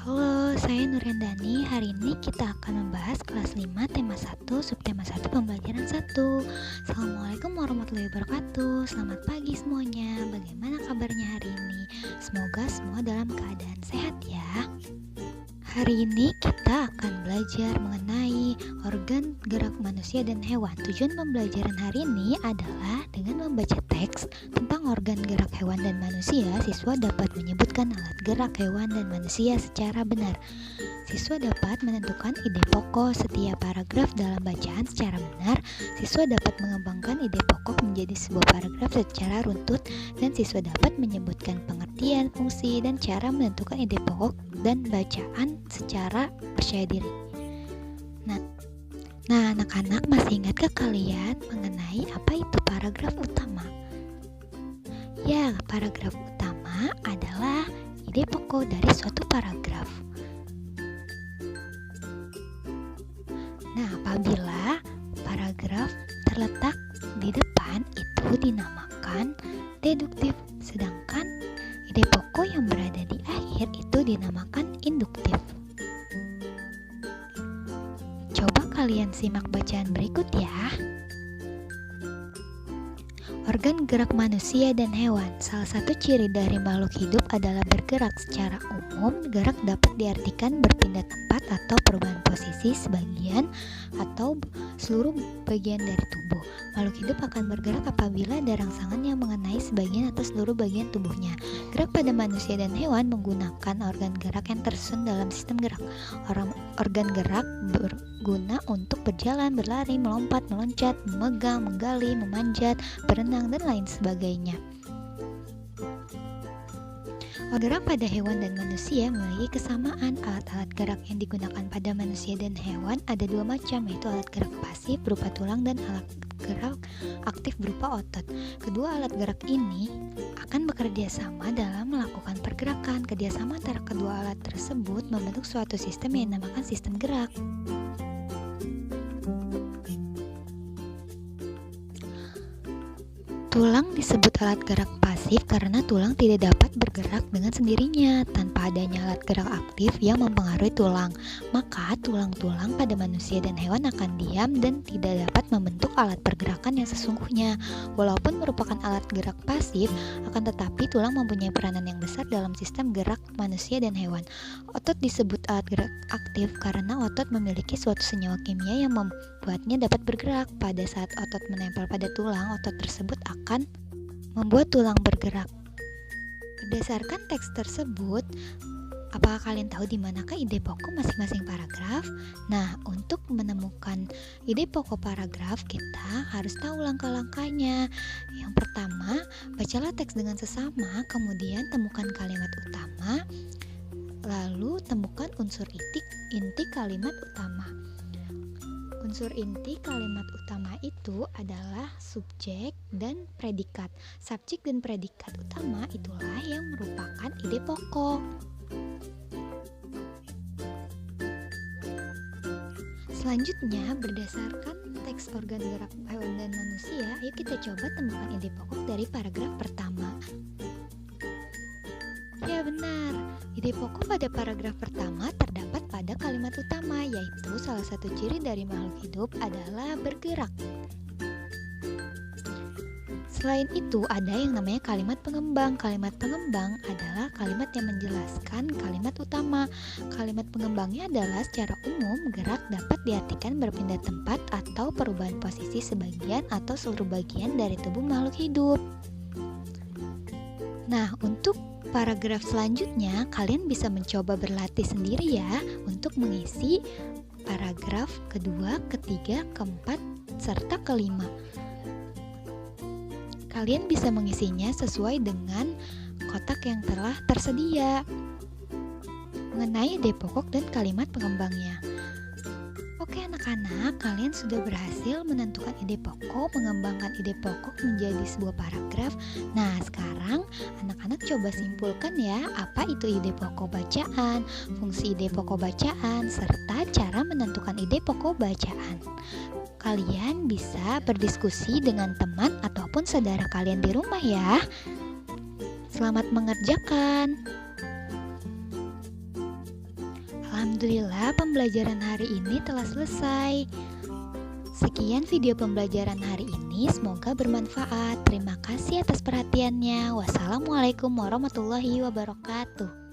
Halo, saya Nuryandani. Hari ini kita akan membahas kelas 5 tema 1, subtema 1, pembelajaran 1. Assalamualaikum warahmatullahi wabarakatuh. Selamat pagi semuanya. Bagaimana kabarnya hari ini? Semoga semua dalam keadaan sehat ya. Hari ini kita akan belajar mengenai organ gerak manusia dan hewan. Tujuan pembelajaran hari ini adalah dengan membaca teks tentang organ gerak hewan dan manusia, siswa dapat menyebutkan alat gerak hewan dan manusia secara benar. Siswa dapat menentukan ide pokok setiap paragraf dalam bacaan secara benar. Siswa dapat mengembangkan ide pokok menjadi sebuah paragraf secara runtut, dan siswa dapat menyebutkan pengertian, fungsi, dan cara menentukan ide pokok dan bacaan secara percaya diri. Nah, anak-anak masih ingatkah kalian mengenai apa itu paragraf utama? Ya, paragraf utama adalah ide pokok dari suatu paragraf. Nah, apabila paragraf terletak di depan itu dinamakan deduktif, sedangkan ide pokok yang berada di akhir itu dinamakan induktif. Coba kalian simak bacaan berikut ya. Organ gerak manusia dan hewan. Salah satu ciri dari makhluk hidup adalah bergerak. Secara umum, gerak dapat diartikan berpindah tempat atau perubahan posisi sebagian atau seluruh bagian dari tubuh. Makhluk hidup akan bergerak apabila ada rangsangan yang mengenai sebagian atau seluruh bagian tubuhnya. Gerak pada manusia dan hewan menggunakan organ gerak yang tersusun dalam sistem gerak. Organ gerak berguna untuk berjalan, berlari, melompat, meloncat, memegang, menggali, memanjat, berenang, dan lain sebagainya. Gerak pada hewan dan manusia memiliki kesamaan. Alat-alat gerak yang digunakan pada manusia dan hewan ada dua macam, yaitu alat gerak pasif berupa tulang dan alat gerak aktif berupa otot. Kedua alat gerak ini akan bekerja sama dalam melakukan pergerakan. Kerjasama antara kedua alat tersebut membentuk suatu sistem yang dinamakan sistem gerak. Tulang disebut alat gerak pasif karena tulang tidak dapat bergerak dengan sendirinya tanpa adanya alat gerak aktif yang mempengaruhi tulang. Maka tulang-tulang pada manusia dan hewan akan diam dan tidak dapat membentuk alat pergerakan yang sesungguhnya. Walaupun merupakan alat gerak pasif, akan tetapi tulang mempunyai peranan yang besar dalam sistem gerak manusia dan hewan. Otot disebut alat gerak aktif karena otot memiliki suatu senyawa kimia yang membuatnya dapat bergerak. Pada saat otot menempel pada tulang, otot tersebut akan membuat tulang bergerak. Berdasarkan teks tersebut, apakah kalian tahu di manakah ide pokok masing-masing paragraf? Nah, untuk menemukan ide pokok paragraf, kita harus tahu langkah-langkahnya. Yang pertama, bacalah teks dengan sesama, kemudian temukan kalimat utama, lalu temukan unsur inti kalimat utama. Unsur inti kalimat utama itu adalah subjek dan predikat. Subjek dan predikat utama itulah yang merupakan ide pokok. Selanjutnya, berdasarkan teks organ gerak hewan dan manusia, ayo kita coba temukan ide pokok dari paragraf pertama. Ya benar, ide pokok pada paragraf pertama terdapat pada kalimat utama, yaitu salah satu ciri dari makhluk hidup adalah bergerak. Selain itu, ada yang namanya kalimat pengembang. Kalimat pengembang adalah kalimat yang menjelaskan kalimat utama. Kalimat pengembangnya adalah secara umum gerak dapat diartikan berpindah tempat atau perubahan posisi sebagian atau seluruh bagian dari tubuh makhluk hidup. Nah, untuk paragraf selanjutnya, kalian bisa mencoba berlatih sendiri ya untuk mengisi paragraf kedua, ketiga, keempat, serta kelima. Kalian bisa mengisinya sesuai dengan kotak yang telah tersedia mengenai ide pokok dan kalimat pengembangnya. Oke anak-anak, kalian sudah berhasil menentukan ide pokok, mengembangkan ide pokok menjadi sebuah paragraf. Nah, sekarang anak-anak coba simpulkan ya, apa itu ide pokok bacaan, fungsi ide pokok bacaan, serta cara menentukan ide pokok bacaan. Kalian bisa berdiskusi dengan teman ataupun saudara kalian di rumah ya. Selamat mengerjakan. Alhamdulillah, pembelajaran hari ini telah selesai. Sekian video pembelajaran hari ini, semoga bermanfaat. Terima kasih atas perhatiannya. Wassalamualaikum warahmatullahi wabarakatuh.